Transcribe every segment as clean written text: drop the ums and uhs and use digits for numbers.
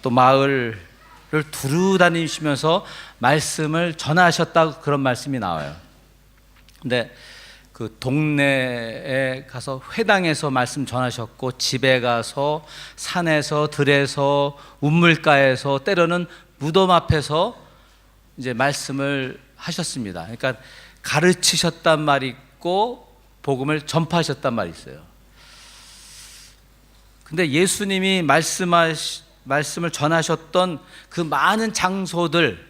또 마을을 두루 다니시면서 말씀을 전하셨다고 그런 말씀이 나와요. 근데 그 동네에 가서 회당에서 말씀 전하셨고, 집에 가서 산에서 들에서 우물가에서 때로는 무덤 앞에서 이제 말씀을 하셨습니다. 그러니까 가르치셨단 말이 있고 복음을 전파하셨단 말이 있어요. 근데 예수님이 말씀을 전하셨던 그 많은 장소들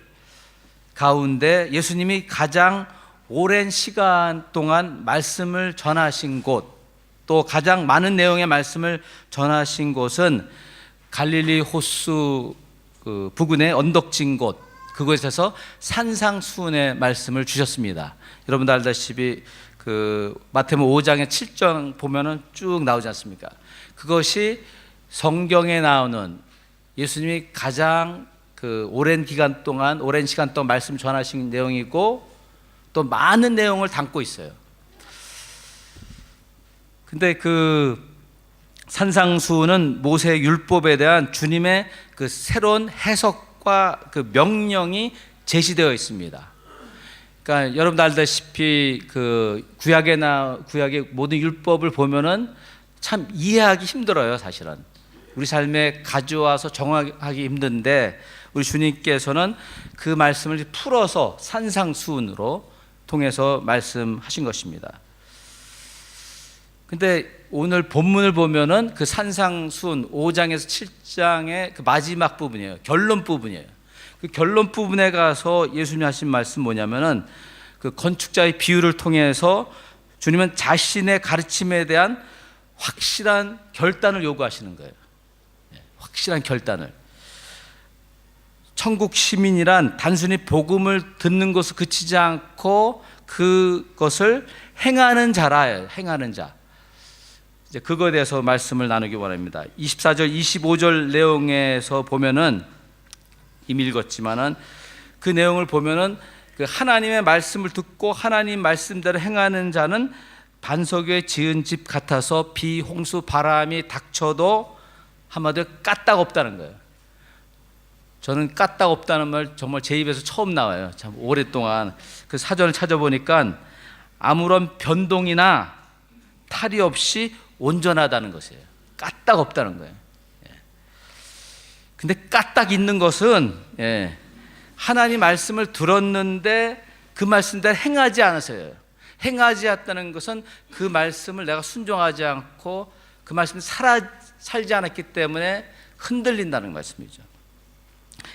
가운데 예수님이 가장 오랜 시간 동안 말씀을 전하신 곳, 또 가장 많은 내용의 말씀을 전하신 곳은 갈릴리 호수 부근의 언덕진 곳, 그곳에서 산상수훈의 말씀을 주셨습니다. 여러분도 알다시피 그 마태복음 5장의 7장 보면은 쭉 나오지 않습니까? 그것이 성경에 나오는 예수님이 가장 그 오랜 시간 동안 말씀 전하신 내용이고, 또 많은 내용을 담고 있어요. 근데 그 산상수훈은 모세 율법에 대한 주님의 그 새로운 해석과 그 명령이 제시되어 있습니다. 그러니까 여러분 알다시피 그 구약의 모든 율법을 보면은 참 이해하기 힘들어요, 사실은. 우리 삶에 가져와서 정하기 힘든데, 우리 주님께서는 그 말씀을 풀어서 산상수훈으로 통해서 말씀하신 것입니다. 근데 오늘 본문을 보면은 그 산상수훈 5장에서 7장의 그 마지막 부분이에요. 결론 부분이에요. 그 결론 부분에 가서 예수님이 하신 말씀 뭐냐면은 그 건축자의 비유를 통해서 주님은 자신의 가르침에 대한 확실한 결단을 요구하시는 거예요. 확실한 결단을. 천국 시민이란 단순히 복음을 듣는 것을 그치지 않고 그것을 행하는 자라요. 행하는 자. 이제 그거에 대해서 말씀을 나누기 원합니다. 24절, 25절 내용에서 보면은 이미 읽었지만은 그 내용을 보면은 그 하나님의 말씀을 듣고 하나님 말씀대로 행하는 자는 반석 위에 지은 집 같아서 비, 홍수, 바람이 닥쳐도 한마디로 까딱 없다는 거예요. 저는 까딱 없다는 말 정말 제 입에서 처음 나와요. 참 오랫동안 그 사전을 찾아보니까 아무런 변동이나 탈이 없이 온전하다는 것이에요. 까딱 없다는 거예요. 근데 까딱 있는 것은 하나님 말씀을 들었는데 그 말씀대로 행하지 않아서요. 행하지 않았다는 것은 그 말씀을 내가 순종하지 않고 그 말씀을 살지 않았기 때문에 흔들린다는 말씀이죠.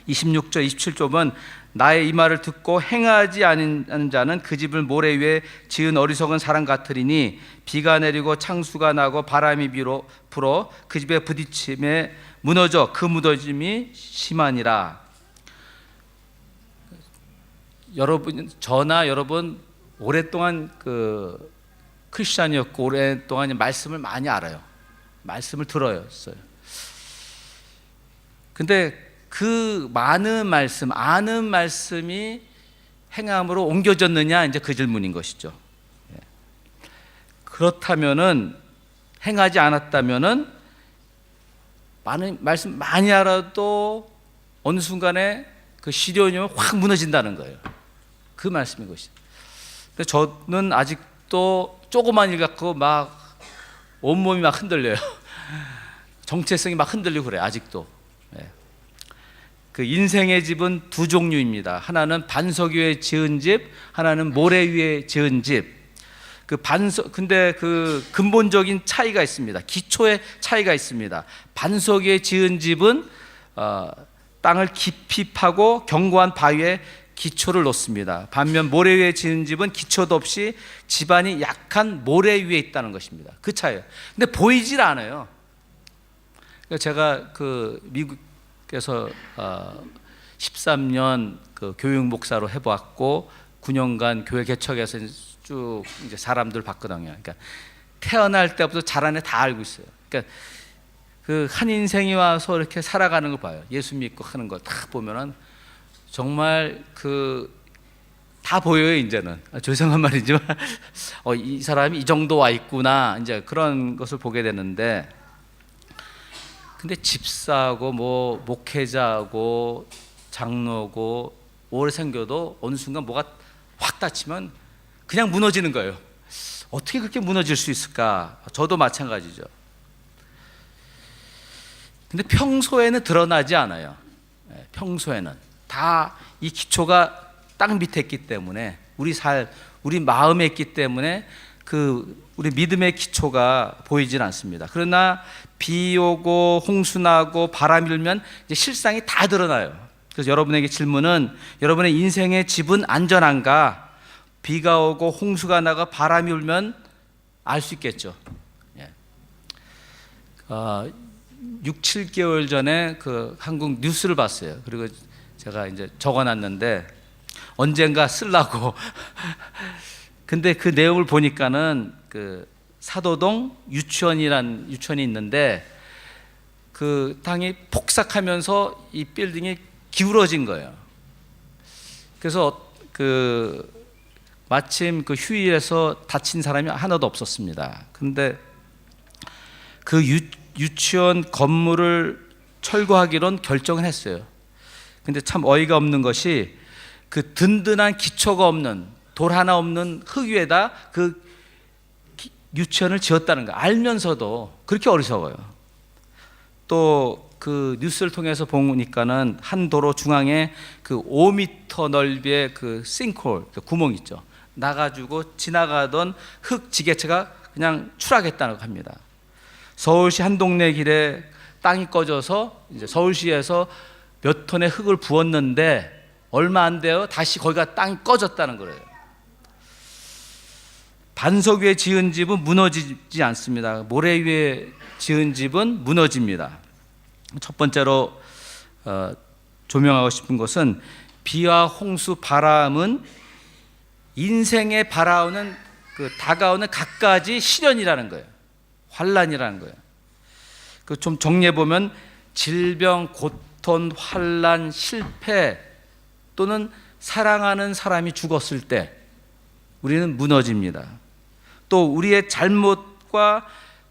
26절, 27절은 나의 이 말을 듣고 행하지 않은 자는 그 집을 모래 위에 지은 어리석은 사람 같으리니 비가 내리고 창수가 나고 바람이 불어 그 집에 부딪힘에 무너져 그 무너짐이 심하니라. 여러분 오랫동안 그 크리스찬이었고 오랫동안 말씀을 많이 알아요. 말씀을 들어요. 근데 그 많은 말씀, 아는 말씀이 행함으로 옮겨졌느냐, 이제 그 질문인 것이죠. 그렇다면은, 행하지 않았다면은 많은 말씀 많이 알아도 어느 순간에 그 시련이 오면 확 무너진다는 거예요. 그 말씀인 것이죠. 근데 저는 아직도 조금만 읽었고 막 온몸이 막 흔들려요. 정체성이 막 흔들리고 그래요, 아직도. 그 인생의 집은 두 종류입니다. 하나는 반석 위에 지은 집, 하나는 모래 위에 지은 집. 근데 그 근본적인 차이가 있습니다. 기초의 차이가 있습니다. 반석 위에 지은 집은 땅을 깊이 파고 견고한 바위에 기초를 놓습니다. 반면 모래 위에 지은 집은 기초도 없이 집안이 약한 모래 위에 있다는 것입니다. 그 차이예요. 근데 보이질 않아요. 제가 그 미국에서 13년 그 교육 목사로 해보았고 9년간 교회 개척에서 쭉 이제 사람들 봤거든요. 그러니까 태어날 때부터 자라내 다 알고 있어요. 그러니까 그 한 인생이 와서 이렇게 살아가는 걸 봐요. 예수 믿고 하는 걸 다 보면은 정말 그 다 보여요. 이제는 죄송한 말이지만 이 사람이 이 정도 와 있구나, 이제 그런 것을 보게 되는데, 근데 집사하고 뭐 목회자하고 장로고 오래 생겨도 어느 순간 뭐가 확 닫히면 그냥 무너지는 거예요. 어떻게 그렇게 무너질 수 있을까? 저도 마찬가지죠. 근데 평소에는 드러나지 않아요. 평소에는 다 이 기초가 땅 밑에 있기 때문에, 우리 마음에 있기 때문에 우리 믿음의 기초가 보이질 않습니다. 그러나 비 오고 홍수 나고 바람이 불면 이제 실상이 다 드러나요. 그래서 여러분에게 질문은, 여러분의 인생의 집은 안전한가? 비가 오고 홍수가 나고 바람이 불면 알 수 있겠죠. 6, 7개월 전에 그 한국 뉴스를 봤어요. 그리고 제가 이제 적어놨는데 언젠가 쓰려고. 근데 그 내용을 보니까는 그 사도동 유치원이란 유치원이 있는데 그 땅이 폭삭하면서 이 빌딩이 기울어진 거예요. 그래서 마침 그 휴일에서 다친 사람이 하나도 없었습니다. 근데 그 유치원 건물을 철거하기로는 결정을 했어요. 근데 참 어이가 없는 것이 그 든든한 기초가 없는, 돌 하나 없는 흙 위에다 그 유치원을 지었다는 거 알면서도 그렇게 어리석어요. 또 그 뉴스를 통해서 보니까는 한 도로 중앙에 그 5m 넓이의 그 싱크홀, 그 구멍 있죠. 나가지고 지나가던 흙 지게차가 그냥 추락했다고 합니다. 서울시 한 동네 길에 땅이 꺼져서 이제 서울시에서 몇 톤의 흙을 부었는데 얼마 안 돼요. 다시 거기가 땅이 꺼졌다는 거예요. 반석 위에 지은 집은 무너지지 않습니다. 모래 위에 지은 집은 무너집니다. 첫 번째로 조명하고 싶은 것은 비와 홍수, 바람은 인생에 다가오는 갖가지 시련이라는 거예요. 환난이라는 거예요. 그 좀 정리해 보면 질병, 고통, 환난, 실패 또는 사랑하는 사람이 죽었을 때 우리는 무너집니다. 또 우리의 잘못과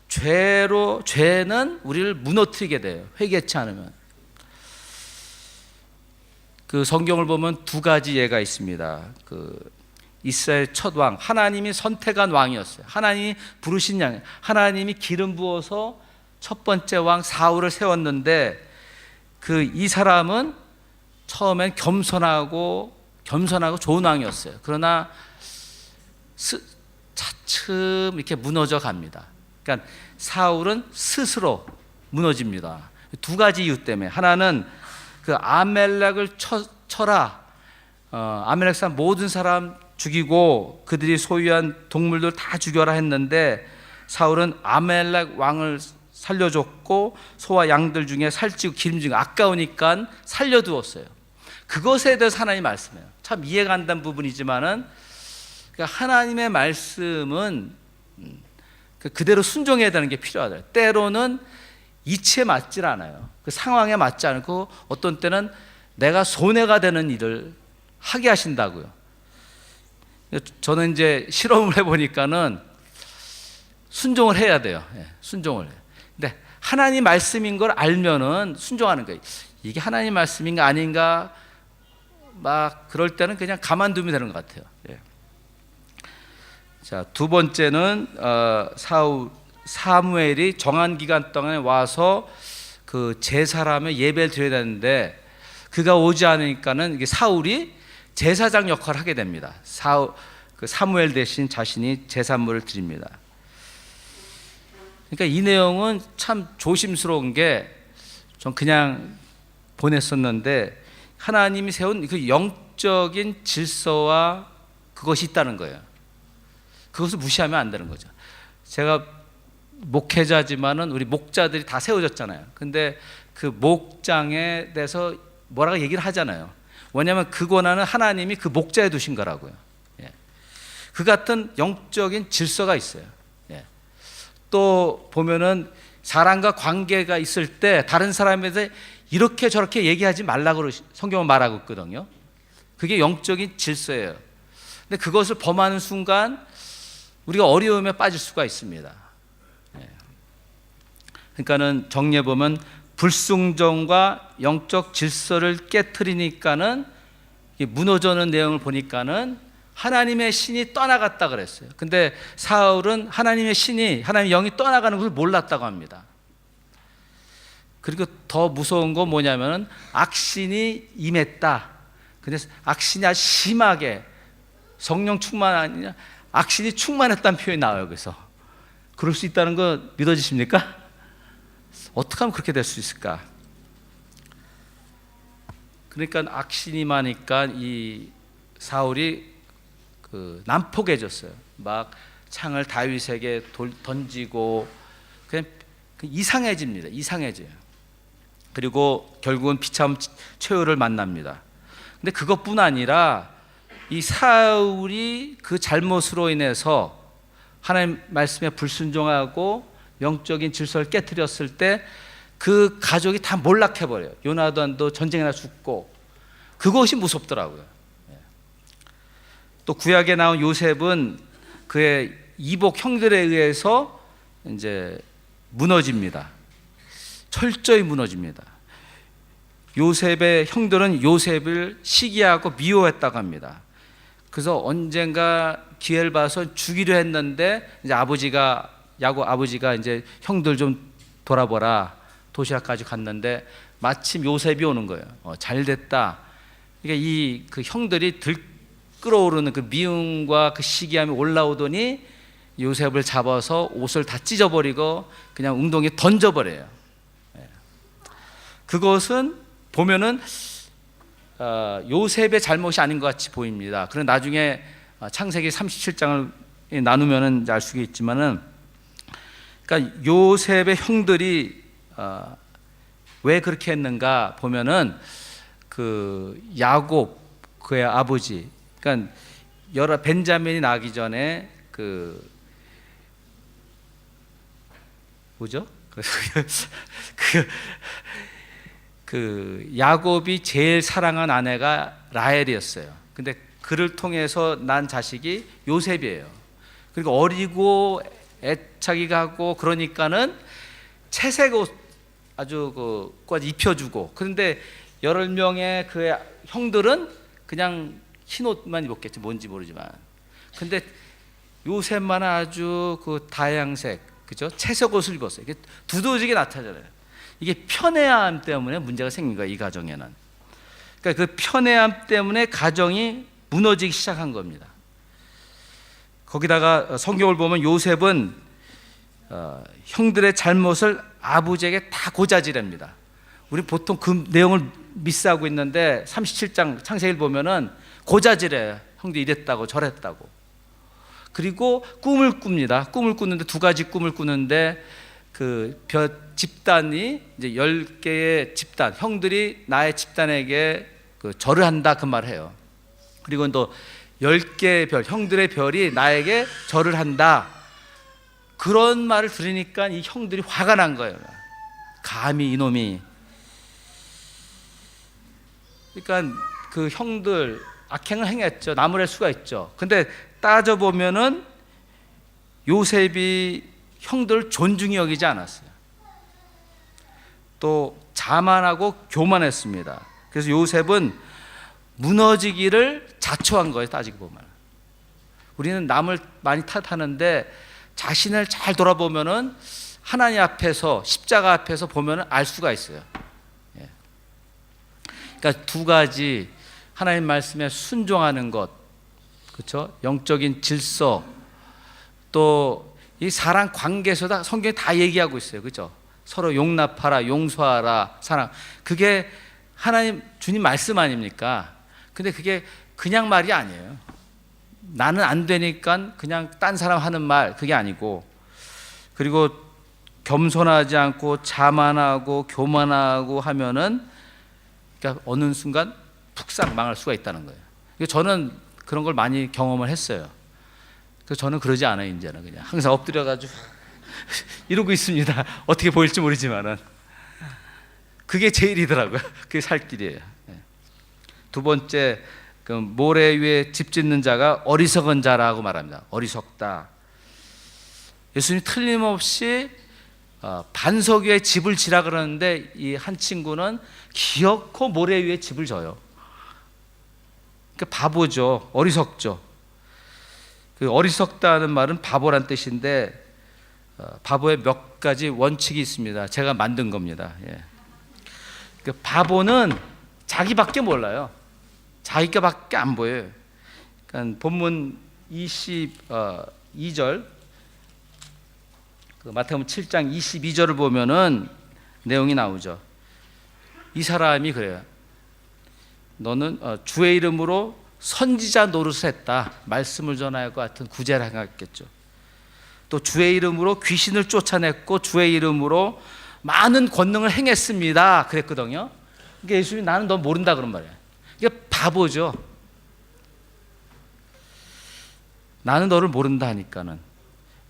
죄는 우리를 무너뜨리게 돼요. 회개치 않으면. 그 성경을 보면 두 가지 예가 있습니다. 그 이스라엘 첫 왕, 하나님이 선택한 왕이었어요. 하나님이 부르신 양, 하나님이 기름 부어서 첫 번째 왕 사울을 세웠는데 이 사람은 처음엔 겸손하고 좋은 왕이었어요. 그러나 차츰 이렇게 무너져 갑니다. 그러니까 사울은 스스로 무너집니다. 두 가지 이유 때문에. 하나는 그 아멜렉을 쳐라. 아멜렉 사람 모든 사람 죽이고 그들이 소유한 동물들 다 죽여라 했는데 사울은 아멜렉 왕을 살려줬고 소와 양들 중에 살찌고 기름지고 아까우니까 살려두었어요. 그것에 대해서 하나님 말씀해요. 참 이해가 안 되는 부분이지만은 그러니까 하나님의 말씀은 그대로 순종해야 되는 게 필요하다. 때로는 이치에 맞질 않아요. 그 상황에 맞지 않고 어떤 때는 내가 손해가 되는 일을 하게 하신다고요. 저는 이제 실험을 해보니까는 순종을 해야 돼요. 순종을 해요. 근데 하나님 말씀인 걸 알면은 순종하는 거예요. 이게 하나님 말씀인가 아닌가 막 그럴 때는 그냥 가만두면 되는 것 같아요. 자, 두 번째는 사무엘이 정한 기간 동안에 와서 그 제사라며 예배를 드려야 되는데 그가 오지 않으니까는 이게 사울이 제사장 역할을 하게 됩니다. 사무엘 대신 자신이 제사물을 드립니다. 그러니까 이 내용은 참 조심스러운 게 전 그냥 보냈었는데 하나님이 세운 그 영적인 질서와 그것이 있다는 거예요. 그것을 무시하면 안 되는 거죠. 제가 목회자지만은 우리 목자들이 다 세워졌잖아요. 근데 그 목장에 대해서 뭐라고 얘기를 하잖아요. 왜냐하면 그 권한은 하나님이 그 목자에 두신 거라고요. 그 같은 영적인 질서가 있어요. 또 보면은 사람과 관계가 있을 때 다른 사람에 대해 이렇게 저렇게 얘기하지 말라고 성경은 말하고 있거든요. 그게 영적인 질서예요. 근데 그것을 범하는 순간 우리가 어려움에 빠질 수가 있습니다. 그러니까는 정리해 보면 불순종과 영적 질서를 깨트리니까는 무너져는 내용을 보니까는 하나님의 신이 떠나갔다 그랬어요. 근데 사울은 하나님의 신이, 하나님의 영이 떠나가는 것을 몰랐다고 합니다. 그리고 더 무서운 건 뭐냐면은 악신이 임했다. 근데 악신이 아주 심하게 성령 충만 아니냐, 악신이 충만했다는 표현이 나와요. 그래서 그럴 수 있다는 거 믿어지십니까? 어떻게 하면 그렇게 될 수 있을까? 그러니까 악신이 임하니까 이 사울이 난폭해졌어요. 막 창을 다윗에게 던지고 그냥 이상해집니다. 이상해져요. 그리고 결국은 비참 최후를 만납니다. 근데 그것뿐 아니라 이 사울이 그 잘못으로 인해서 하나님 말씀에 불순종하고 영적인 질서를 깨트렸을 때 그 가족이 다 몰락해버려요. 요나단도 전쟁에 죽고, 그것이 무섭더라고요. 또 구약에 나온 요셉은 그의 이복 형들에 의해서 이제 무너집니다. 철저히 무너집니다. 요셉의 형들은 요셉을 시기하고 미워했다고 합니다. 그래서 언젠가 기회를 봐서 죽이려 했는데 이제 야곱 아버지가 이제 형들 좀 돌아보라, 도시락까지 갔는데 마침 요셉이 오는 거예요. 잘 됐다. 그러니까 그 형들이 끌어오르는 그 미움과 그 시기함이 올라오더니 요셉을 잡아서 옷을 다 찢어버리고 그냥 웅덩이에 던져버려요. 그것은 보면은 요셉의 잘못이 아닌 것 같이 보입니다. 그런 나중에 창세기 37장을 나누면은 알 수가 있지만은, 그러니까 요셉의 형들이 왜 그렇게 했는가 보면은 그 야곱 그의 아버지, 그러니까 여러 벤자민이 나기 전에 뭐죠? 그 야곱이 제일 사랑한 아내가 라헬이었어요. 근데 그를 통해서 난 자식이 요셉이에요. 그리고 어리고 애착이 가고 그러니까는 채색 옷 아주 그까지 입혀주고, 그런데 10명의 그의 형들은 그냥 흰 옷만 입었겠지, 뭔지 모르지만. 근데 요셉만 아주 그 다양색, 그죠? 채색 옷을 입었어요. 이게 두더지게 나타나잖아요. 이게 편애함 때문에 문제가 생긴 거예요, 이 가정에는. 그러니까 그 편애함 때문에 가정이 무너지기 시작한 겁니다. 거기다가 성경을 보면 요셉은 형들의 잘못을 아버지에게 다 고자질합니다. 우리 보통 그 내용을 미스하고 있는데 37장 창세기를 보면은 고자질해요. 형들이 이랬다고 저랬다고. 그리고 꿈을 꿉니다. 꿈을 꾸는데 두 가지 꿈을 꾸는데 그 집단이 이제 10개의 집단, 형들이 나의 집단에게 절을 한다, 그 말을 해요. 그리고 또 10개의 별, 형들의 별이 나에게 절을 한다, 그런 말을 들으니까 이 형들이 화가 난 거예요. 감히 이놈이. 그러니까 그 형들 악행을 행했죠. 나무랄 수가 있죠. 근데 따져보면은 요셉이 형들을 존중히 여기지 않았어요. 또 자만하고 교만했습니다. 그래서 요셉은 무너지기를 자초한 거예요, 따지고 보면. 우리는 남을 많이 탓하는데 자신을 잘 돌아보면은 하나님 앞에서, 십자가 앞에서 보면은 알 수가 있어요. 그러니까 두 가지, 하나님 말씀에 순종하는 것, 그렇죠? 영적인 질서, 또 이 사랑 관계에서 성경이 다 얘기하고 있어요, 그렇죠? 서로 용납하라, 용서하라, 사랑. 그게 하나님 주님 말씀 아닙니까? 근데 그게 그냥 말이 아니에요. 나는 안 되니까 그냥 딴 사람 하는 말, 그게 아니고, 그리고 겸손하지 않고 자만하고 교만하고 하면은, 그러니까 어느 순간 푹싹 망할 수가 있다는 거예요. 저는 그런 걸 많이 경험을 했어요. 그래서 저는 그러지 않아요. 이제는 그냥 항상 엎드려가지고 이러고 있습니다. 어떻게 보일지 모르지만은 그게 제일이더라고요. 그게 살 길이에요. 두 번째, 그 모래 위에 집 짓는 자가 어리석은 자라고 말합니다. 어리석다. 예수님 틀림없이 반석 위에 집을 지라 그러는데 이 한 친구는 기어코 모래 위에 집을 져요. 그러니까 바보죠. 어리석죠. 그 어리석다는 말은 바보란 뜻인데 바보의 몇 가지 원칙이 있습니다. 제가 만든 겁니다. 예. 그 바보는 자기밖에 몰라요. 자기가밖에 안 보여요. 그러니까 본문 22절 그 마태복음 7장 22절을 보면은 내용이 나오죠. 이 사람이 그래요. 너는 주의 이름으로 선지자 노릇을 했다. 말씀을 전할 것 같은 구제를 행했겠죠. 또 주의 이름으로 귀신을 쫓아냈고 주의 이름으로 많은 권능을 행했습니다. 그랬거든요. 그러니까 예수님이 나는 너 모른다 그런 말이에요. 이게 바보죠. 나는 너를 모른다 하니까는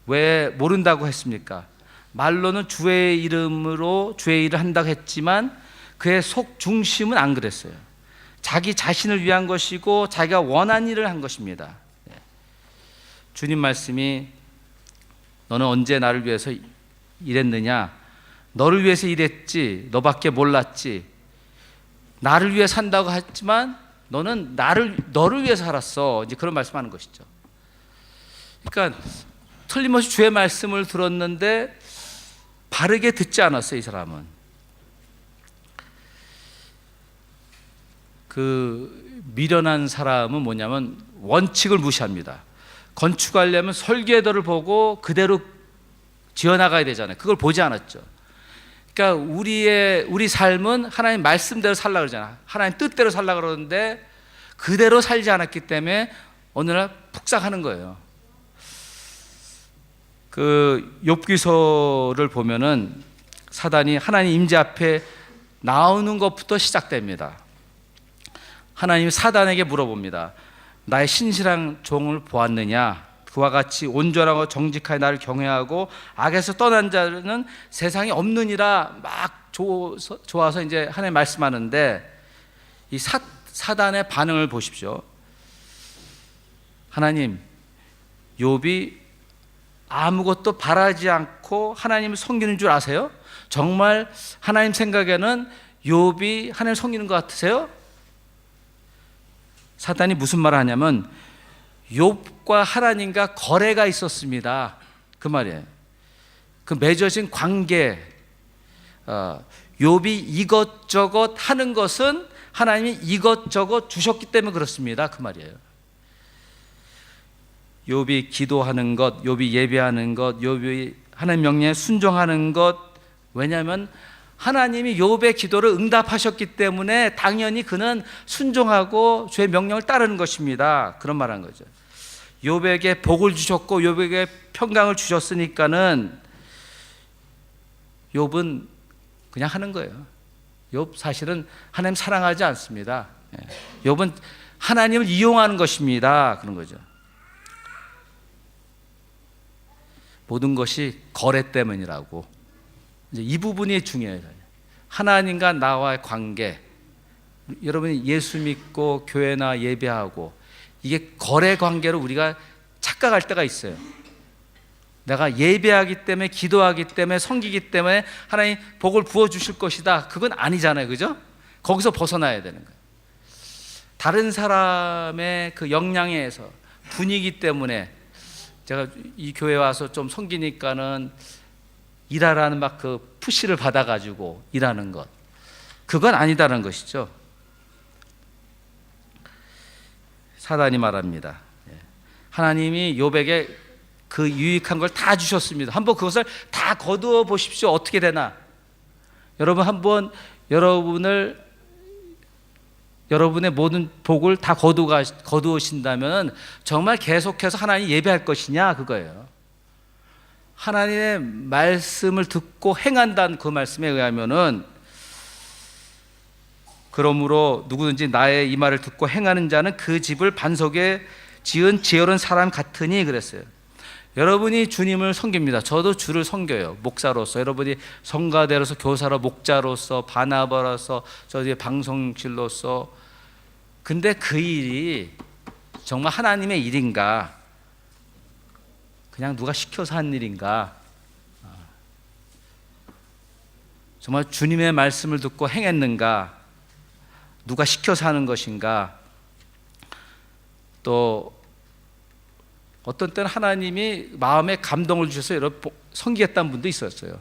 왜 모른다고 했습니까? 말로는 주의 이름으로 주의 일을 한다고 했지만 그의 속 중심은 안 그랬어요. 자기 자신을 위한 것이고 자기가 원한 일을 한 것입니다. 주님 말씀이 너는 언제 나를 위해서 일했느냐? 너를 위해서 일했지 너밖에 몰랐지. 나를 위해 산다고 했지만 너는 너를 위해서 살았어. 이제 그런 말씀하는 것이죠. 그러니까 틀림없이 주의 말씀을 들었는데 바르게 듣지 않았어요. 이 사람은 그 미련한 사람은 뭐냐면 원칙을 무시합니다. 건축하려면 설계도를 보고 그대로 지어나가야 되잖아요. 그걸 보지 않았죠. 그러니까 우리 삶은 하나님 말씀대로 살라 그러잖아. 하나님 뜻대로 살라 그러는데 그대로 살지 않았기 때문에 어느 날 푹삭하는 거예요. 그 욥기서를 보면은 사단이 하나님 임재 앞에 나오는 것부터 시작됩니다. 하나님이 사단에게 물어봅니다. 나의 신실한 종을 보았느냐? 그와 같이 온전하고 정직하게 나를 경외하고 악에서 떠난 자는 세상에 없느니라. 막 좋아서 이제 하나님 말씀하는데 이 사단의 반응을 보십시오. 하나님, 욥이 아무것도 바라지 않고 하나님을 섬기는 줄 아세요? 정말 하나님 생각에는 욥이 하나님을 섬기는 것 같으세요? 사단이 무슨 말을 하냐면 욥과 하나님과 거래가 있었습니다. 그 말이에요. 그 맺어진 관계, 욥이 이것저것 하는 것은 하나님이 이것저것 주셨기 때문에 그렇습니다. 그 말이에요. 욥이 기도하는 것, 욥이 예배하는 것, 욥이 하나님 명령에 순종하는 것, 왜냐하면 하나님이 욥의 기도를 응답하셨기 때문에 당연히 그는 순종하고 주의 명령을 따르는 것입니다. 그런 말한 거죠. 욥에게 복을 주셨고 욥에게 평강을 주셨으니까는 욥은 그냥 하는 거예요. 욥 사실은 하나님 사랑하지 않습니다. 욥은 하나님을 이용하는 것입니다. 그런 거죠. 모든 것이 거래 때문이라고. 이제 이 부분이 중요해요. 하나님과 나와의 관계. 여러분이 예수 믿고 교회나 예배하고 이게 거래 관계로 우리가 착각할 때가 있어요. 내가 예배하기 때문에 기도하기 때문에 섬기기 때문에 하나님 복을 부어 주실 것이다. 그건 아니잖아요. 그죠? 거기서 벗어나야 되는 거예요. 다른 사람의 그 역량에서 분위기 때문에 제가 이 교회 와서 좀 섬기니까는 일하라는 막 그 푸시를 받아가지고 일하는 것, 그건 아니다라는 것이죠. 사단이 말합니다. 하나님이 욥에게 그 유익한 걸 다 주셨습니다. 한번 그것을 다 거두어 보십시오. 어떻게 되나? 여러분 한번 여러분의 모든 복을 다 거두신다면 정말 계속해서 하나님 예배할 것이냐 그거예요. 하나님의 말씀을 듣고 행한다는 그 말씀에 의하면은 그러므로 누구든지 나의 이 말을 듣고 행하는 자는 그 집을 반석에 지은 지혜로운 사람 같으니 그랬어요. 여러분이 주님을 섬깁니다. 저도 주를 섬겨요. 목사로서, 여러분이 성가대로서, 교사로, 목자로서, 바나바로서, 저희 방송실로서. 근데 그 일이 정말 하나님의 일인가? 그냥 누가 시켜서 한 일인가? 정말 주님의 말씀을 듣고 행했는가? 누가 시켜서 하는 것인가? 또 어떤 때는 하나님이 마음에 감동을 주셔서 여러 섬기겠다는 분도 있었어요.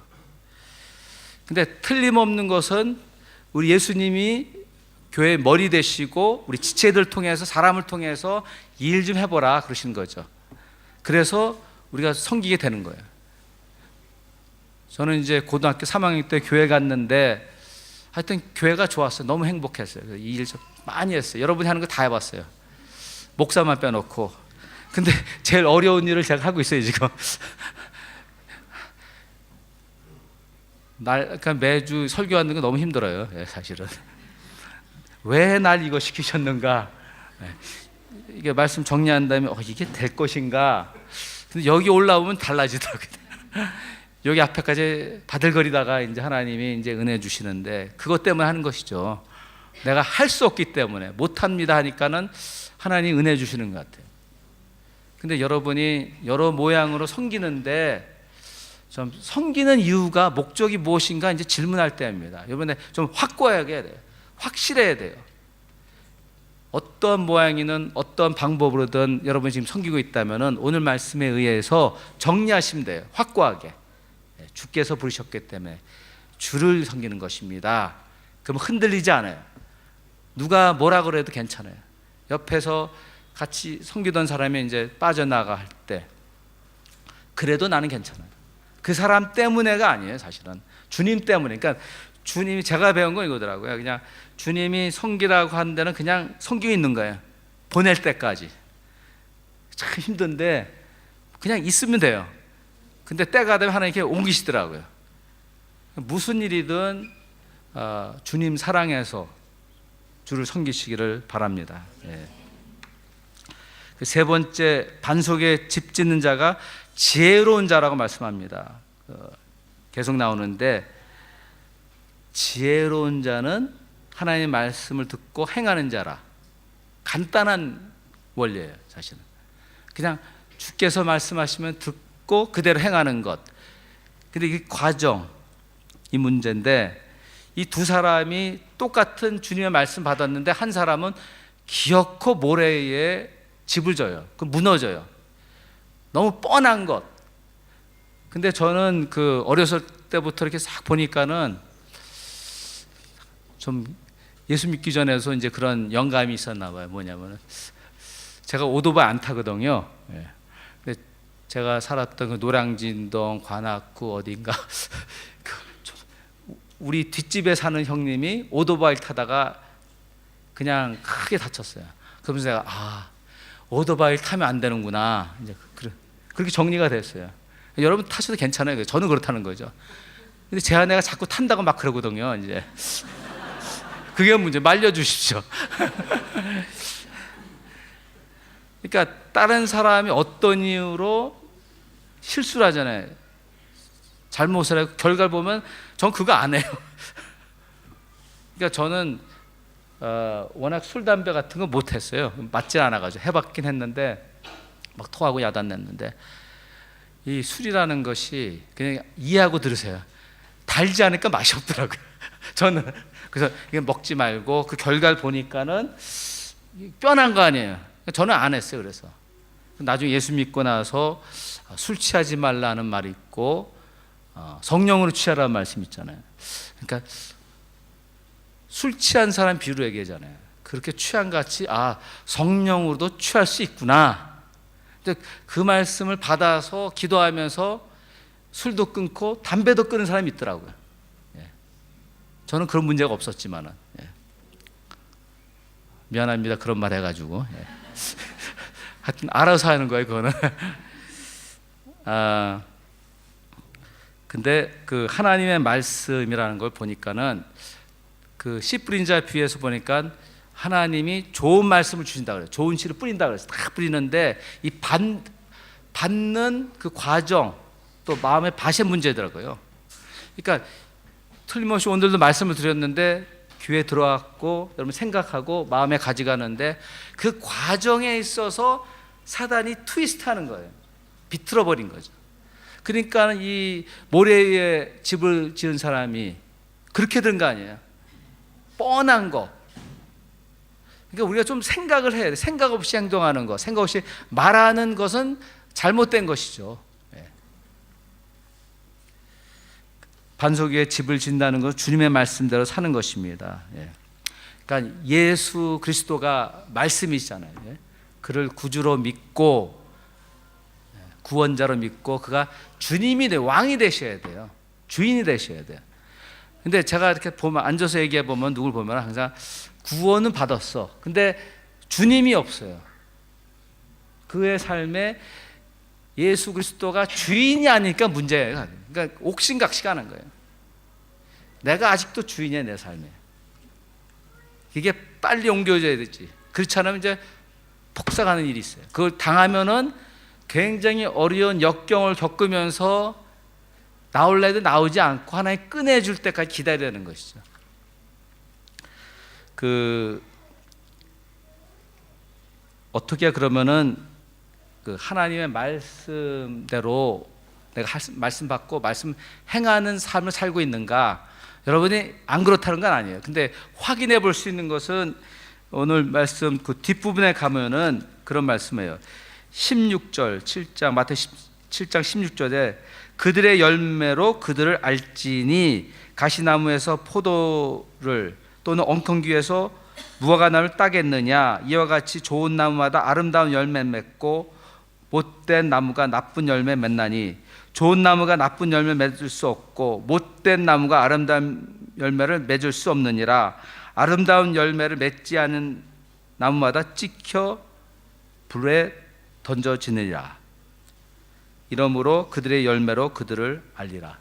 근데 틀림없는 것은 우리 예수님이 교회의 머리 되시고 우리 지체들 통해서, 사람을 통해서 일 좀 해보라 그러시는 거죠. 그래서 우리가 섬기게 되는 거예요. 저는 이제 고등학교 3학년 때 교회 갔는데 하여튼 교회가 좋았어요. 너무 행복했어요. 이 일 좀 많이 했어요. 여러분이 하는 거 다 해봤어요. 목사만 빼놓고. 근데 제일 어려운 일을 제가 하고 있어요 지금. 그러니까 매주 설교하는 거 너무 힘들어요. 사실은. 왜 날 이거 시키셨는가? 이게 말씀 정리한 다음에 이게 될 것인가? 근데 여기 올라오면 달라지더라고요. 여기 앞에까지 바들거리다가 이제 하나님이 이제 은혜 주시는데 그것 때문에 하는 것이죠. 내가 할 수 없기 때문에 못합니다 하니까는 하나님 은혜 주시는 것 같아요. 근데 여러분이 여러 모양으로 섬기는데 좀 섬기는 이유가 목적이 무엇인가 이제 질문할 때입니다. 이번에 좀 확고하게 돼요. 확실해야 돼요. 어떤 모양이든 어떤 방법으로든 여러분이 지금 섬기고 있다면은 오늘 말씀에 의해서 정리하시면 돼요. 확고하게. 주께서 부르셨기 때문에 주를 섬기는 것입니다. 그럼 흔들리지 않아요. 누가 뭐라 그래도 괜찮아요. 옆에서 같이 섬기던 사람이 이제 빠져나갈 때 그래도 나는 괜찮아요. 그 사람 때문에가 아니에요. 사실은 주님 때문에. 그러니까 주님이, 제가 배운 건 이거더라고요. 그냥 주님이 섬기라고 하는 데는 그냥 섬기고 있는 거예요. 보낼 때까지. 참 힘든데 그냥 있으면 돼요. 근데 때가 되면 하나님께 옮기시더라고요. 무슨 일이든 주님 사랑해서 주를 섬기시기를 바랍니다. 예. 세 번째, 반석에 집 짓는 자가 지혜로운 자라고 말씀합니다. 계속 나오는데 지혜로운 자는 하나님의 말씀을 듣고 행하는 자라. 간단한 원리예요. 사실은 그냥 주께서 말씀하시면 듣고 그대로 행하는 것. 근데 이 과정, 이 문제인데 이 두 사람이 똑같은 주님의 말씀 받았는데 한 사람은 기어코 모래에 집을 져요. 그 무너져요. 너무 뻔한 것. 근데 저는 그 어렸을 때부터 이렇게 싹 보니까는 좀 예수 믿기 전에서 이제 그런 영감이 있었나 봐요. 뭐냐면은 제가 오토바이 안 타거든요. 예. 근데 제가 살았던 그 노량진동, 관악구 어딘가 우리 뒷집에 사는 형님이 오토바이 타다가 그냥 크게 다쳤어요. 그러면서 제가 오토바이 타면 안 되는구나. 이제 그렇게 정리가 됐어요. 여러분 타셔도 괜찮아요. 저는 그렇다는 거죠. 근데 제 아내가 자꾸 탄다고 막 그러거든요. 이제 그게 문제. 말려주십시오. 그러니까 다른 사람이 어떤 이유로 실수를 하잖아요. 잘못을 하고 결과를 보면 전 그거 안 해요. 그러니까 저는 워낙 술, 담배 같은 거 못했어요. 맞지 않아가지고 해봤긴 했는데 막 토하고 야단냈는데 이 술이라는 것이 그냥 이해하고 들으세요. 달지 않으니까 맛이 없더라고요. 저는 그래서 이게 먹지 말고 그 결과를 보니까는 뻔한 거 아니에요. 저는 안 했어요. 그래서 나중에 예수 믿고 나서 술 취하지 말라는 말이 있고 성령으로 취하라는 말씀 있잖아요. 그러니까 술 취한 사람 비유로 얘기하잖아요. 그렇게 취한 같이 성령으로도 취할 수 있구나. 그 말씀을 받아서 기도하면서 술도 끊고 담배도 끊는 사람이 있더라고요. 저는 그런 문제가 없었지만은 미안합니다. 그런 말 해가지고 하여튼 알아서 하는 거예요. 그거는. 근데 그 하나님의 말씀이라는 걸 보니까는 그 씨 뿌린 자 비유에서 보니까 하나님이 좋은 말씀을 주신다 그래요. 좋은 씨를 뿌린다 그래서 다 뿌리는데 이 받는 그 과정 또 마음의 밭의 문제더라고요. 그러니까 틀림없이 오늘도 말씀을 드렸는데 귀에 들어왔고 여러분 생각하고 마음에 가져가는데 그 과정에 있어서 사단이 트위스트하는 거예요. 비틀어 버린 거죠. 그러니까 이 모래에 집을 지은 사람이 그렇게 된 거 아니에요. 뻔한 거. 그러니까 우리가 좀 생각을 해야 돼. 생각 없이 행동하는 거, 생각 없이 말하는 것은 잘못된 것이죠. 예. 반석 위에 집을 짓는다는 것은 주님의 말씀대로 사는 것입니다. 예. 그러니까 예수 그리스도가 말씀이잖아요. 예. 그를 구주로 믿고 구원자로 믿고 그가 주님이 왕이 되셔야 돼요. 주인이 되셔야 돼요. 근데 제가 이렇게 보면 앉아서 얘기해 보면 누굴 보면 항상 구원은 받았어. 근데 주님이 없어요. 그의 삶에 예수 그리스도가 주인이 아니니까 문제예요. 그러니까 옥신각신하는 거예요. 내가 아직도 주인이야, 내 삶에. 이게 빨리 옮겨져야 되지. 그렇지 않으면 이제 폭삭하는 일이 있어요. 그걸 당하면은 굉장히 어려운 역경을 겪으면서 나올라 해도 나오지 않고 하나님 꺼내줄 때까지 기다려야 되는 것이죠. 어떻게 그러면은 하나님의 말씀대로 내가 말씀 받고 말씀 행하는 삶을 살고 있는가? 여러분이 안 그렇다는 건 아니에요. 근데 확인해 볼 수 있는 것은 오늘 말씀 그 뒷부분에 가면은 그런 말씀이에요. 16절 7장 마태 7장 16절에 그들의 열매로 그들을 알지니 가시나무에서 포도를 또는 엉겅퀴에서 무화과나무를 따겠느냐. 이와 같이 좋은 나무마다 아름다운 열매 맺고 못된 나무가 나쁜 열매 맺나니 좋은 나무가 나쁜 열매 맺을 수 없고 못된 나무가 아름다운 열매를 맺을 수 없느니라. 아름다운 열매를 맺지 않은 나무마다 찍혀 불에 던져지느니라. 이러므로 그들의 열매로 그들을 알리라.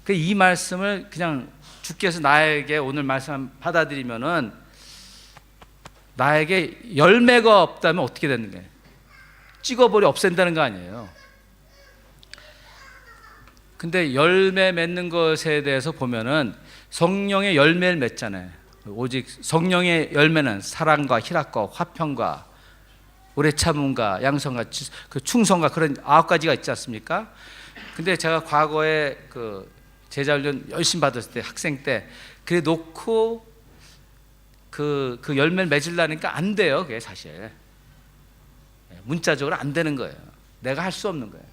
이 말씀을 그냥 주께서 나에게 오늘 말씀 받아들이면은 나에게 열매가 없다면 어떻게 되는 거예요? 찍어버려 없앤다는 거 아니에요. 근데 열매 맺는 것에 대해서 보면은 성령의 열매를 맺잖아요. 오직 성령의 열매는 사랑과 희락과 화평과 오래 참음과 양성과 그 충성과 그런 9가지가 있지 않습니까? 근데 제가 과거에 제자 훈련 열심히 받았을 때 학생 때 그래 놓고 그 열매를 맺으려니까 안 돼요. 그게 사실 문자적으로 안 되는 거예요. 내가 할 수 없는 거예요.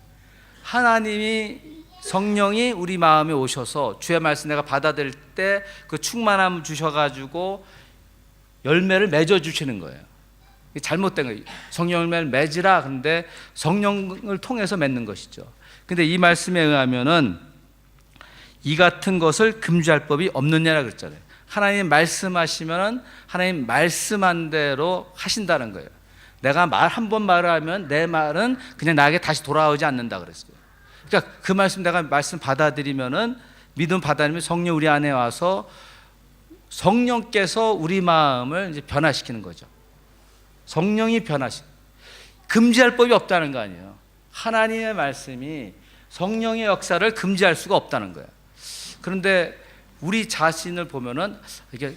하나님이 성령이 우리 마음에 오셔서 주의 말씀 내가 받아들일 때 그 충만함을 주셔가지고 열매를 맺어 주시는 거예요. 잘못된 거예요. 성령 열매를 맺으라. 그런데 성령을 통해서 맺는 것이죠. 근데 이 말씀에 의하면은 이 같은 것을 금지할 법이 없느냐라 그랬잖아요. 하나님 말씀하시면은 하나님 말씀한 대로 하신다는 거예요. 내가 말 한 번 말을 하면 내 말은 그냥 나에게 다시 돌아오지 않는다 그랬어요. 그러니까 그 말씀 내가 말씀 받아들이면은 믿음 받아들이면 성령 우리 안에 와서 성령께서 우리 마음을 이제 변화시키는 거죠. 성령이 금지할 법이 없다는 거 아니에요. 하나님의 말씀이 성령의 역사를 금지할 수가 없다는 거예요. 그런데 우리 자신을 보면은 이게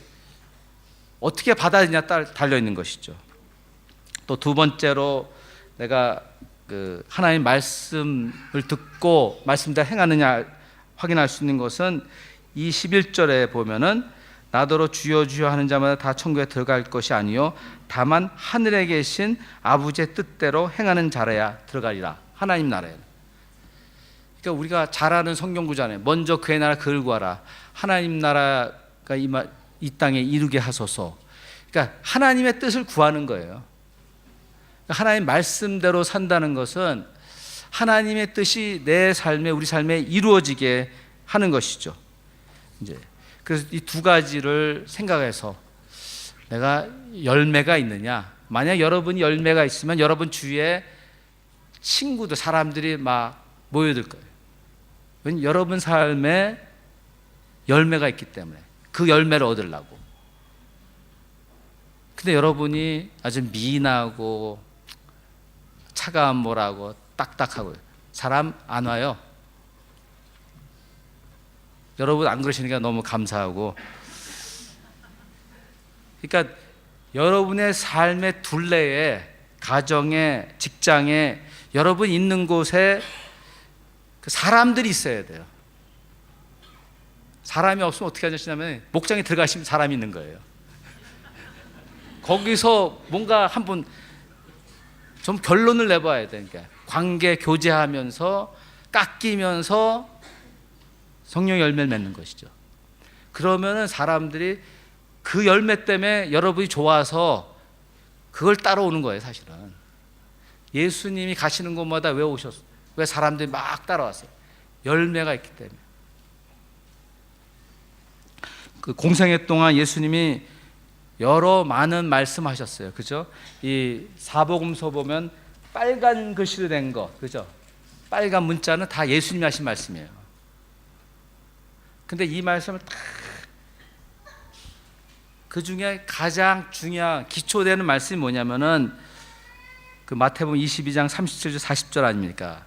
어떻게 받아들이냐 달려 있는 것이죠. 또 두 번째로 내가 하나님 말씀을 듣고 말씀대로 행하느냐 확인할 수 있는 것은 이 11절에 보면은 나더러 주여 주여 하는 자마다 다 천국에 들어갈 것이 아니요 다만 하늘에 계신 아버지의 뜻대로 행하는 자라야 들어가리라. 하나님 나라에. 그러니까 우리가 잘 아는 성경 구잖아요. 먼저 그의 나라 그를 구하라. 하나님 나라가 이 땅에 이루게 하소서. 그러니까 하나님의 뜻을 구하는 거예요. 하나님 말씀대로 산다는 것은 하나님의 뜻이 내 삶에 우리 삶에 이루어지게 하는 것이죠. 이제 그래서 이 두 가지를 생각해서 내가 열매가 있느냐. 만약 여러분이 열매가 있으면 여러분 주위에 친구들 사람들이 막 모여들 거예요. 왜냐하면 여러분 삶에 열매가 있기 때문에 그 열매를 얻으려고. 근데 여러분이 아주 미인하고 차가운 뭐라고 딱딱하고 사람 안 와요. 여러분 안 그러시니까 너무 감사하고. 그러니까 여러분의 삶의 둘레에 가정에 직장에 여러분 있는 곳에 그 사람들이 있어야 돼요. 사람이 없으면 어떻게 하시냐면 목장에 들어가시면 사람이 있는 거예요. 거기서 뭔가 한번 좀 결론을 내봐야 되니까 관계 교제하면서 깎이면서 성령 열매를 맺는 것이죠. 그러면은 사람들이 그 열매 때문에 여러분이 좋아서 그걸 따라오는 거예요. 사실은 예수님이 가시는 곳마다 왜 오셨어요? 왜 사람들이 막 따라왔어요? 열매가 있기 때문에. 그 공생애 동안 예수님이 여러 많은 말씀하셨어요. 그죠? 이 사복음서 보면 빨간 글씨로 된 거, 그죠? 빨간 문자는 다 예수님이 하신 말씀이에요. 근데 이 말씀을 다 그 중에 가장 중요한 기초되는 말씀이 뭐냐면은 그 마태복음 22장 37절 40절 아닙니까?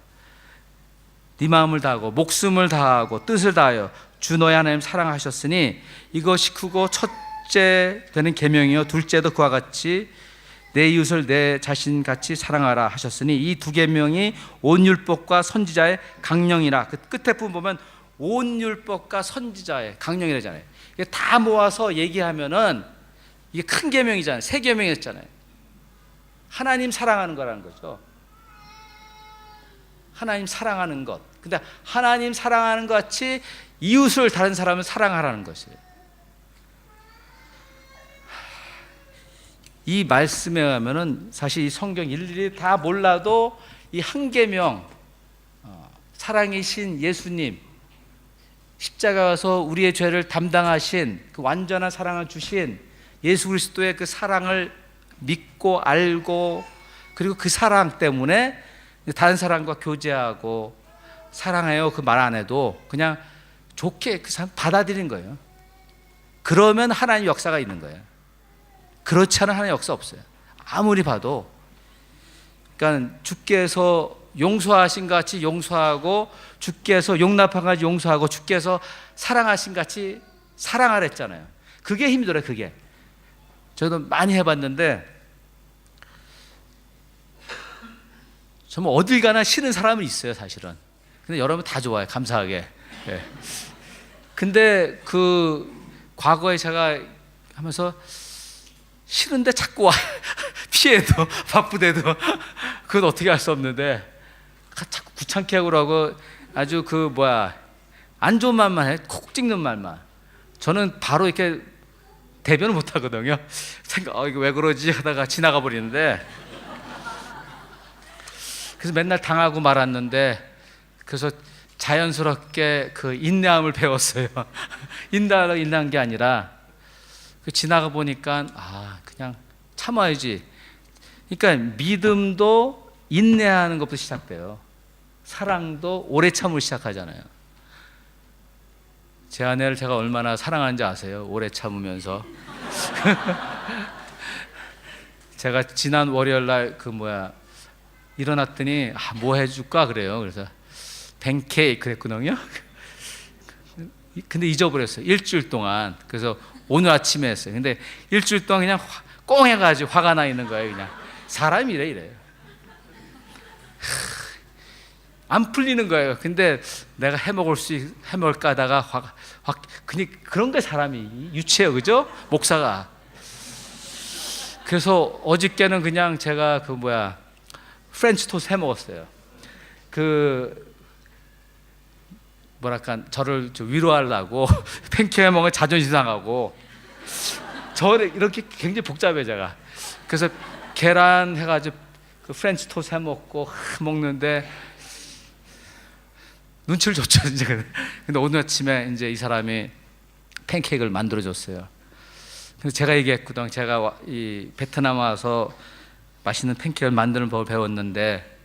네 마음을 다하고 목숨을 다하고 뜻을 다하여 주 너의 하나님 사랑하셨으니 이것이 크고 첫째 되는 계명이요 둘째도 그와 같이 내 이웃을 내 자신 같이 사랑하라 하셨으니 이 두 계명이 온 율법과 선지자의 강령이라. 그 끝에 부분 보면 온 율법과 선지자의 강령이라잖아요. 이게 다 모아서 얘기하면은 이게 큰 계명이잖아요. 세 계명이었잖아요. 하나님 사랑하는 거라는 거죠. 하나님 사랑하는 것. 근데 하나님 사랑하는 것 같이 이웃을 다른 사람을 사랑하라는 것이에요. 이 말씀에 하면은 사실 이 성경 일일이 다 몰라도 이 한 계명, 사랑이신 예수님, 십자가 가서 우리의 죄를 담당하신 그 완전한 사랑을 주신 예수 그리스도의 그 사랑을 믿고 알고 그리고 그 사랑 때문에 다른 사람과 교제하고 사랑해요 그 말 안 해도 그냥 좋게 그 사람 받아들인 거예요. 그러면 하나님 역사가 있는 거예요. 그렇지 않은 하나님 역사 없어요. 아무리 봐도. 그러니까 주께서 용서하신 같이 용서하고 주께서 용납한 같이 용서하고 주께서 사랑하신 같이 사랑하랬잖아요. 그게 힘들어요. 그게 저도 많이 해봤는데 정말 어딜 가나 싫은 사람은 있어요 사실은. 근데 여러분 다 좋아요 감사하게. 네. 근데 그 과거에 제가 하면서 싫은데 자꾸 와 피해도 바쁘대도 그건 어떻게 할 수 없는데 자꾸 귀찮게 하고 아주 그 안 좋은 말만 해. 콕 찍는 말만. 저는 바로 이렇게 대변을 못 하거든요. 생각 이거 왜 그러지 하다가 지나가 버리는데 그래서 맨날 당하고 말았는데 그래서 자연스럽게 그 인내함을 배웠어요. 인내한 게 아니라 지나가 보니까 그냥 참아야지. 그러니까 믿음도 인내하는 것부터 시작돼요. 사랑도 오래 참으로 시작하잖아요. 제 아내를 제가 얼마나 사랑하는지 아세요? 오래 참으면서. 제가 지난 월요일 날 일어났더니 뭐 해줄까 그래요. 그래서 팬케이크 그랬거든요. 근데 잊어버렸어요. 일주일 동안. 그래서 오늘 아침에 했어요. 근데 일주일 동안 그냥 꽁 해가지고 화가 나 있는 거예요. 그냥 사람이 이래요. 안 풀리는 거예요. 근데 내가 해먹을까 하다가 그런 게 사람이 유치해요. 그죠? 목사가. 그래서 어저께는 그냥 제가 프렌치 토스트 해먹었어요. 저를 위로하려고 팬케이크 해먹으면 자존심 상하고 저를 이렇게 굉장히 복잡해요 제가. 그래서 계란 해가지고 그 프렌치 토스트 해먹고 먹는데 눈치를 줬죠 이제. 근데 오늘 아침에 이제 이 사람이 팬케이크를 만들어줬어요. 그래서 제가 얘기했거든. 제가 이 베트남 와서 맛있는 팬케이크를 만드는 법을 배웠는데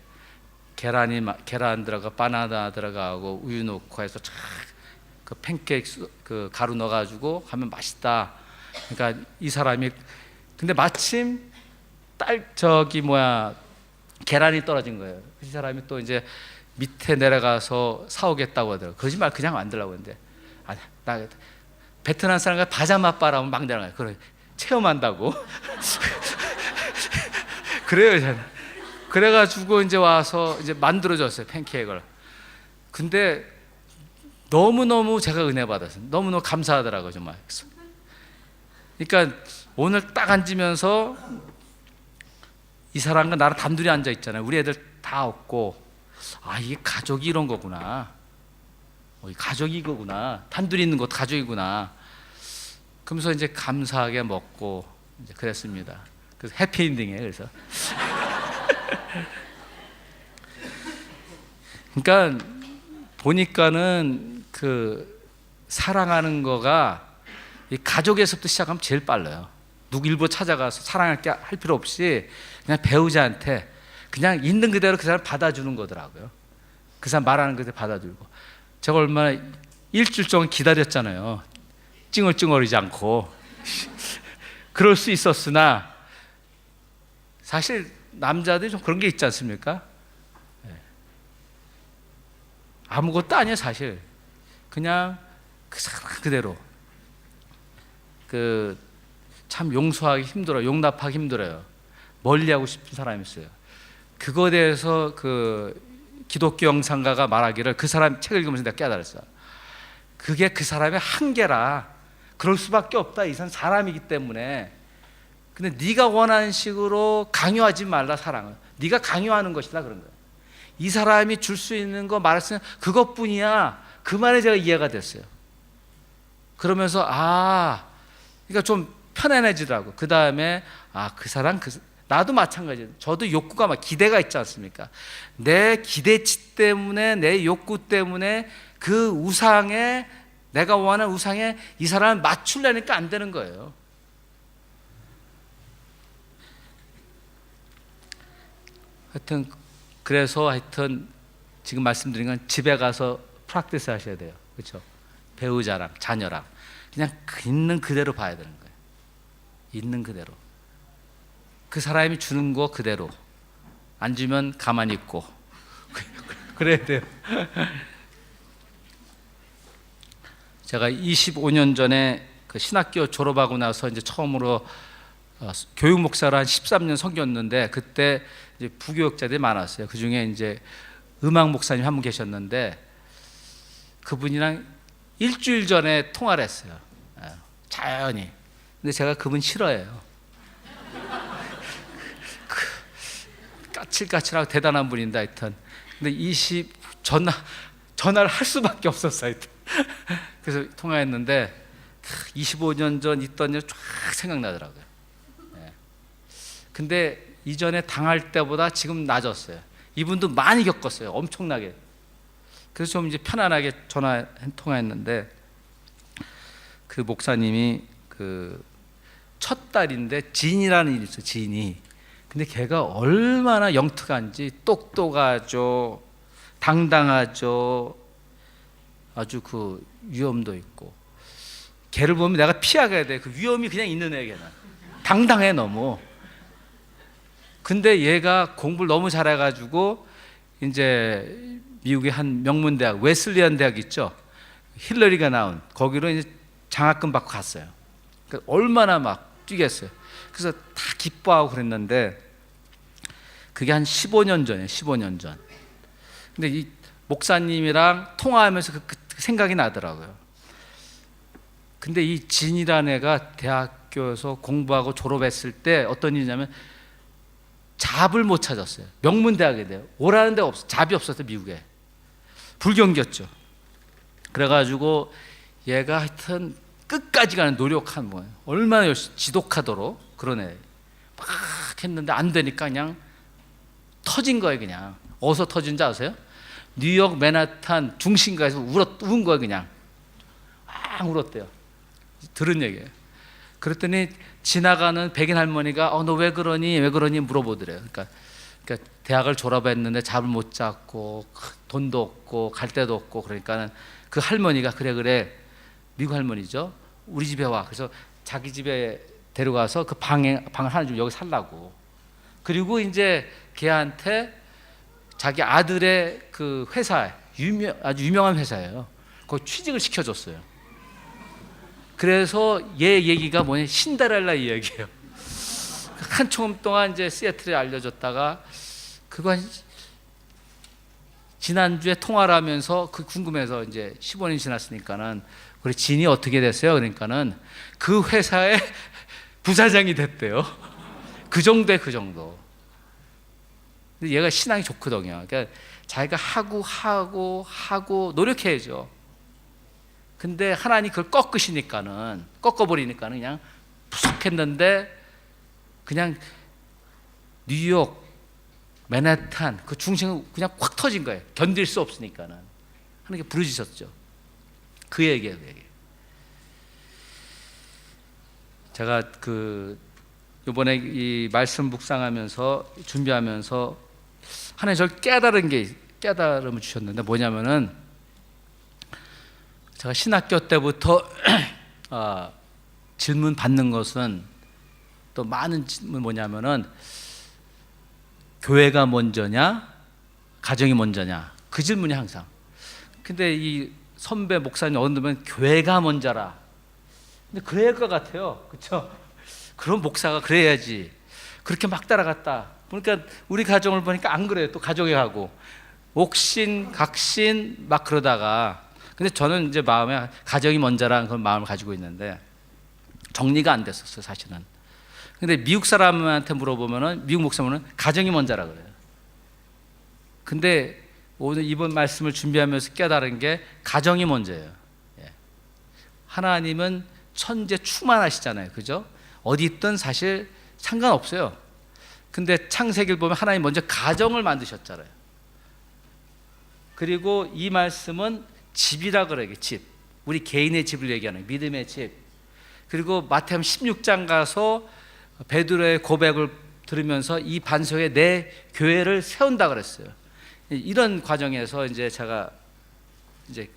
계란 들어가 바나나 들어가고 우유 넣고 해서 그 팬케이크 그 가루 넣어가지고 하면 맛있다. 그러니까 이 사람이 근데 마침 계란이 떨어진 거예요. 이 사람이 또 이제 밑에 내려가서 사오겠다고 하더라고요. 거짓말 그냥 만들라고 했는데 나 베트남 사람과 바자맛 바라면 막 내려가요. 그래 체험한다고. 그래요 저는. 그래가지고 이제 와서 이제 만들어줬어요 팬케이크를. 근데 너무너무 제가 은혜 받았어요. 너무너무 감사하더라고요, 정말. 그러니까 오늘 딱 앉으면서 이 사람과 나랑 단둘이 앉아 있잖아요. 우리 애들 다 없고, 아, 이게 가족이 이런 거구나. 이 가족이 이거구나. 단둘이 있는 것도 가족이구나. 그러면서 이제 감사하게 먹고 이제 그랬습니다. 그래서 해피엔딩이에요. 그래서 그러니까 보니까는 그 사랑하는 거가 이 가족에서부터 시작하면 제일 빨라요. 누구 일부 찾아가서 사랑할 게 할 필요 없이 그냥 배우자한테 그냥 있는 그대로 그 사람 받아주는 거더라고요. 그 사람 말하는 그대로 받아들고. 제가 얼마나 일주일 동안 기다렸잖아요. 찡얼찡얼이지 않고. 그럴 수 있었으나 사실 남자들이 좀 그런 게 있지 않습니까? 아무것도 아니에요, 사실. 그냥 그 사람 그대로. 참 용서하기 힘들어요. 용납하기 힘들어요. 멀리하고 싶은 사람이 있어요. 그거에 대해서 기독교 영상가가 말하기를, 그 사람 책을 읽으면서 내가 깨달았어요. 그게 그 사람의 한계라. 그럴 수밖에 없다. 이 사람 사람이기 때문에. 근데 네가 원하는 식으로 강요하지 말라, 사랑을. 네가 강요하는 것이다, 그런 거예요. 이 사람이 줄 수 있는 거 말할 수 있는 그것뿐이야. 그 말에 제가 이해가 됐어요. 그러면서 그러니까 좀 편안해지더라고. 그 다음에 그 사람 나도 마찬가지예요. 저도 욕구가 막 기대가 있지 않습니까? 내 기대치 때문에, 내 욕구 때문에 그 우상에, 내가 원하는 우상에 이 사람을 맞추려니까 안 되는 거예요. 그래서 지금 말씀드린 건 집에 가서 프랙티스 하셔야 돼요. 그렇죠? 배우자랑 자녀랑 그냥 있는 그대로 봐야 되는 거예요. 있는 그대로. 그 사람이 주는 거 그대로. 안 주면 가만히 있고. 그래야 돼요. 제가 25년 전에 그 신학교 졸업하고 나서 이제 처음으로 교육 목사를 한 13년 섬겼는데, 그때 이제 부교육자들이 많았어요. 그 중에 이제 음악 목사님 한 분 계셨는데, 그분이랑 일주일 전에 통화를 했어요. 자연히. 근데 제가 그분 싫어해요. 까칠까칠하고 대단한 분인데 하여튼. 근데 전화를 할 수밖에 없었어요. 하여튼. 그래서 통화했는데 25년 전 있던 일 쫙 생각나더라고요. 근데 이전에 당할 때보다 지금 나아졌어요. 이분도 많이 겪었어요. 엄청나게. 그래서 좀 이제 편안하게 통화했는데, 그 목사님이 첫 딸인데 진이라는 일이 있어요. 진이. 근데 걔가 얼마나 영특한지, 똑똑하죠, 당당하죠, 아주 위험도 있고. 걔를 보면 내가 피하게 돼. 그 위험이 그냥 있는 애. 걔는 당당해 너무. 근데 얘가 공부를 너무 잘해가지고 이제 미국의 한 명문대학, 웨슬리안 대학 있죠, 힐러리가 나온 거기로 이제 장학금 받고 갔어요. 그러니까 얼마나 막 뛰겠어요. 그래서 다 기뻐하고 그랬는데, 그게 한 15년 전이에요. 15년 전. 근데 이 목사님이랑 통화하면서 그 생각이 나더라고요. 근데 이 진이라는 애가 대학교에서 공부하고 졸업했을 때 어떤 일이냐면, 잡을 못 찾았어요. 명문대학에 돼요. 오라는 데가 없어. 잡이 없었어요, 미국에. 불경기였죠. 그래가지고 얘가 하여튼 끝까지 가는 노력한 거예요. 얼마나 열심히 지독하도록 그런 애. 막 했는데 안 되니까 그냥 터진 거예요. 그냥 어디서 터진지 아세요? 뉴욕 맨하탄 중심가에서 운 거예요. 그냥 막 울었대요. 들은 얘기예요. 그랬더니 지나가는 백인 할머니가 너 왜 그러니 물어보더래요. 그러니까 대학을 졸업했는데 잡을 못 잡고 돈도 없고 갈 데도 없고, 그러니까는 그 할머니가 그래 미국 할머니죠, 우리 집에 와. 그래서 자기 집에 데려가서 그 방을 하나 좀 여기 살라고. 그리고 이제 걔한테 자기 아들의 그 회사, 아주 유명한 회사예요. 거기 취직을 시켜줬어요. 그래서 얘 얘기가 뭐냐, 신데렐라 이야기예요. 한참 동안 이제 시애틀에 알려졌다가 그거 한 지난주에 통화를 하면서 그 궁금해서 이제 15년 지났으니까는 우리 진이 어떻게 됐어요? 그러니까는 그 회사의 부사장이 됐대요. 그 정도에 그 정도. 근데 얘가 신앙이 좋거든요. 그러니까 자기가 하고 노력해야죠. 근데 하나님 그걸 꺾어버리니까는 그냥 푸석했는데 그냥 뉴욕, 맨해튼 그 중심은 그냥 확 터진 거예요. 견딜 수 없으니까는. 하나님께 부르짖었죠. 그 얘기예요, 그 얘기. 제가 이번에 이 말씀 묵상하면서 준비하면서 하나님 저를 깨달음을 주셨는데 뭐냐면은 제가 신학교 때부터 질문 받는 것은 또 많은 질문 뭐냐면은 교회가 먼저냐 가정이 먼저냐 그 질문이 항상. 근데 이 선배 목사님 어른들은 교회가 먼저라. 근데 그래야 할 것 같아요. 그렇죠? 그런 목사가 그래야지. 그렇게 막 따라갔다. 그러니까 우리 가정을 보니까 안 그래요. 또 가족에 가고 옥신 각신 막 그러다가 근데 저는 이제 마음에 가정이 먼저라는 그런 마음을 가지고 있는데 정리가 안 됐었어요, 사실은. 근데 미국 사람한테 물어보면은 미국 목사님은 가정이 먼저라 그래요. 근데 오늘 이번 말씀을 준비하면서 깨달은 게 가정이 먼저예요. 하나님은 천재 충만하시잖아요, 그죠? 어디 있든 사실 상관없어요. 근데 창세기를 보면 하나님 먼저 가정을 만드셨잖아요. 그리고 이 말씀은 집이라 그래요, 집. 우리 개인의 집을 얘기하는 믿음의 집. 그리고 마태복음 16장 가서 베드로의 고백을 들으면서 이 반석에 내 교회를 세운다 그랬어요. 이런 과정에서 이제 제가 이제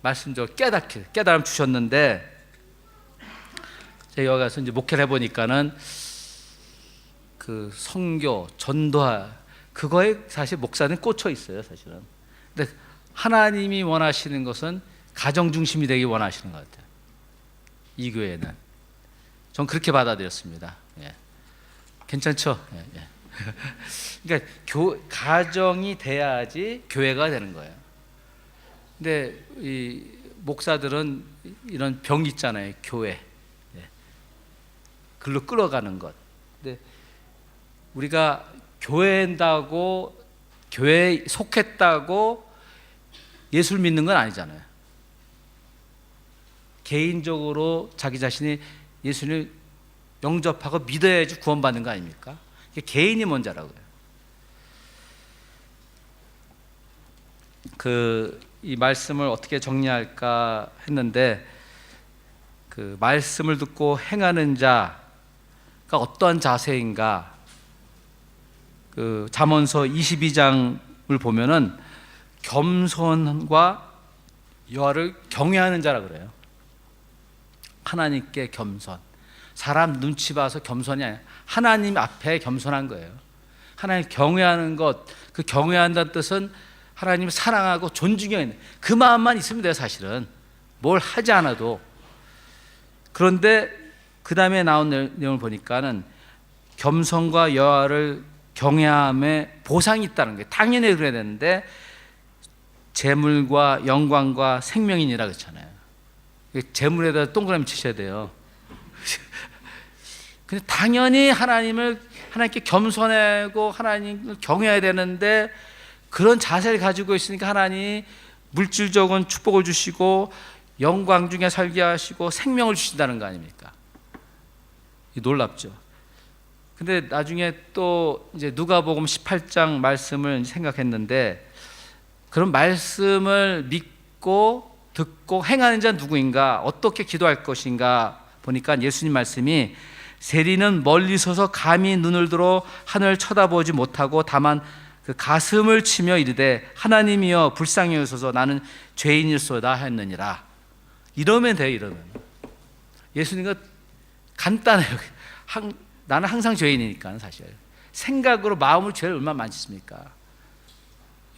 말씀적으로 깨달음 주셨는데 제가 여기 가서 이제 목회를 해보니까는 그 선교, 전도하 그거에 사실 목사는 꽂혀 있어요, 사실은. 근데 하나님이 원하시는 것은 가정 중심이 되기 원하시는 것 같아요. 이 교회는 전 그렇게 받아들였습니다. 예. 괜찮죠? 예, 예. 그러니까 가정이 돼야지 교회가 되는 거예요. 근데 이 목사들은 이런 병이 있잖아요, 교회. 예. 글로 끌어가는 것. 근데 우리가 교회한다고 교회에 속했다고 예수를 믿는 건 아니잖아요. 개인적으로 자기 자신이 예수를 영접하고 믿어야지 구원받는 거 아닙니까? 개인이 먼저라고요. 이 말씀을 어떻게 정리할까 했는데 그 말씀을 듣고 행하는 자가 어떠한 자세인가? 그 잠언서 22장을 보면은 겸손과 여호와를 경외하는 자라 그래요. 하나님께 겸손. 사람 눈치 봐서 겸손이 아니라 하나님 앞에 겸손한 거예요. 하나님 경외하는 것, 그 경외한다는 뜻은 하나님을 사랑하고 존중해야 그 마음만 있으면 돼요, 사실은. 뭘 하지 않아도. 그런데 그 다음에 나온 내용을 보니까는 겸손과 여호와를 경외함에 보상이 있다는 거예요. 당연히 그래야 되는데 재물과 영광과 생명이니라 그렇잖아요. 재물에다 동그라미 치셔야 돼요. 근데 당연히 하나님께 겸손하고 하나님을 경외해야 되는데 그런 자세를 가지고 있으니까 하나님이 물질적인 축복을 주시고 영광 중에 살게 하시고 생명을 주신다는 거 아닙니까? 놀랍죠. 근데 나중에 또 이제 누가복음 18장 말씀을 생각했는데 그런 말씀을 믿고 듣고 행하는 자는 누구인가? 어떻게 기도할 것인가? 보니까 예수님 말씀이 세리는 멀리 서서 감히 눈을 들어 하늘을 쳐다보지 못하고 다만 그 가슴을 치며 이르되 하나님이여 불쌍히 여기소서 나는 죄인일소이다 했느니라. 이러면 돼요. 이러면 예수님과 간단해요. 나는 항상 죄인이니까 사실 생각으로 마음으로 죄를 얼마나 많이 짓습니까?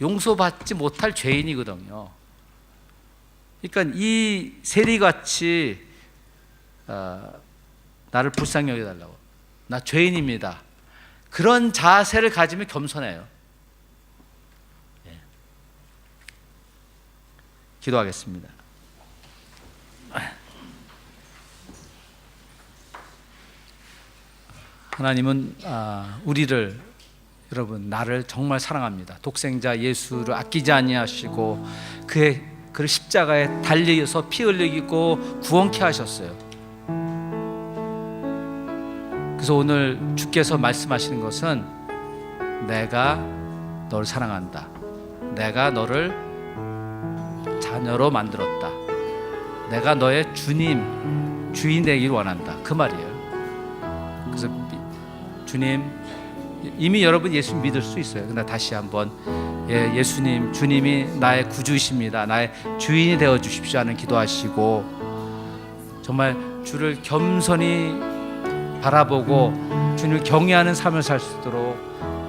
용서받지 못할 죄인이거든요. 그러니까 이 세리같이 나를 불쌍히 여겨달라고, 나 죄인입니다, 그런 자세를 가지면 겸손해요. 기도하겠습니다. 하나님은 우리를, 여러분, 나를 정말 사랑합니다. 독생자 예수를 아끼지 아니하시고 그를 십자가에 달려서 피 흘리고 구원케 하셨어요. 그래서 오늘 주께서 말씀하시는 것은 내가 너를 사랑한다. 내가 너를 자녀로 만들었다. 내가 너의 주님, 주인 되길 원한다. 그 말이에요. 그래서 주님, 이미 여러분 예수 믿을 수 있어요. 그러나 다시 한번 예수님, 주님이 나의 구주이십니다. 나의 주인이 되어 주십시오 하는 기도하시고, 정말 주를 겸손히 바라보고 주님을 경외하는 삶을 살 수 있도록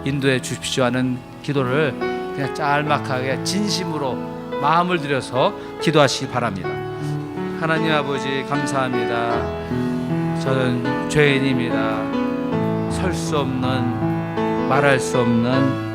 인도해 주십시오 하는 기도를 그냥 짤막하게 진심으로 마음을 들여서 기도하시기 바랍니다. 하나님 아버지, 감사합니다. 저는 죄인입니다. 설 수 없는, 말할 수 없는